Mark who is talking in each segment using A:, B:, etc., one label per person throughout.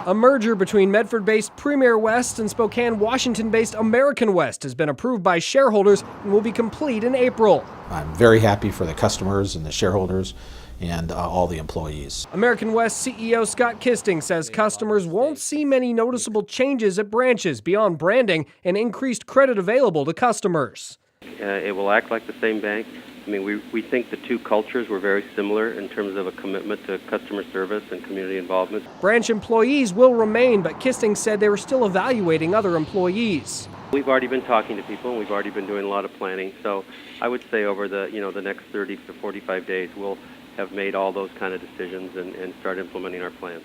A: A merger between Medford-based PremierWest and Spokane, Washington-based American West has been approved by shareholders and will be complete in April.
B: I'm very happy for the customers and the shareholders and all the employees.
A: American West CEO Scott Kisting says customers won't see many noticeable changes at branches beyond branding and increased credit available to customers.
C: It will act like the same bank. I mean, we think the two cultures were very similar in terms of a commitment to customer service and community involvement.
A: Branch employees will remain, but Kisting said they were still evaluating other employees.
C: We've already been talking to people, and we've already been doing a lot of planning. So I would say over the next 30 to 45 days, we'll have made all those kind of decisions and start implementing our plans.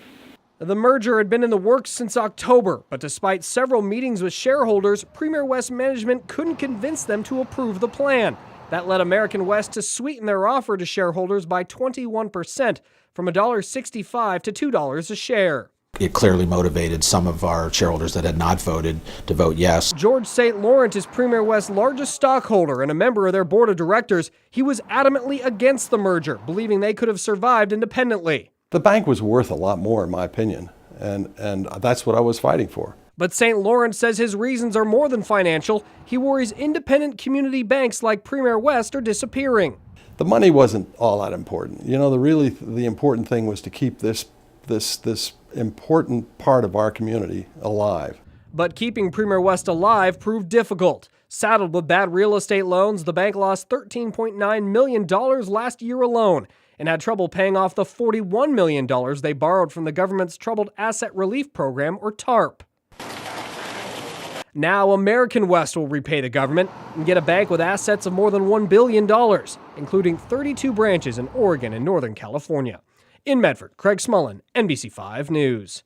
A: The merger had been in the works since October, but despite several meetings with shareholders, PremierWest management couldn't convince them to approve the plan. That led American West to sweeten their offer to shareholders by 21%, from $1.65 to $2 a share.
B: It clearly motivated some of our shareholders that had not voted to vote yes.
A: George St. Laurent is PremierWest's largest stockholder and a member of their board of directors. He was adamantly against the merger, believing they could have survived independently.
D: The bank was worth a lot more, in my opinion, and that's what I was fighting for.
A: But St. Laurent says his reasons are more than financial. He worries independent community banks like PremierWest are disappearing.
D: The money wasn't all that important. You know, the important thing was to keep this important part of our community alive.
A: But keeping PremierWest alive proved difficult. Saddled with bad real estate loans, the bank lost $13.9 million last year alone and had trouble paying off the $41 million they borrowed from the government's Troubled Asset Relief Program, or TARP. Now American West will repay the government and get a bank with assets of more than $1 billion, including 32 branches in Oregon and Northern California. In Medford, Craig Smullen, NBC5 News.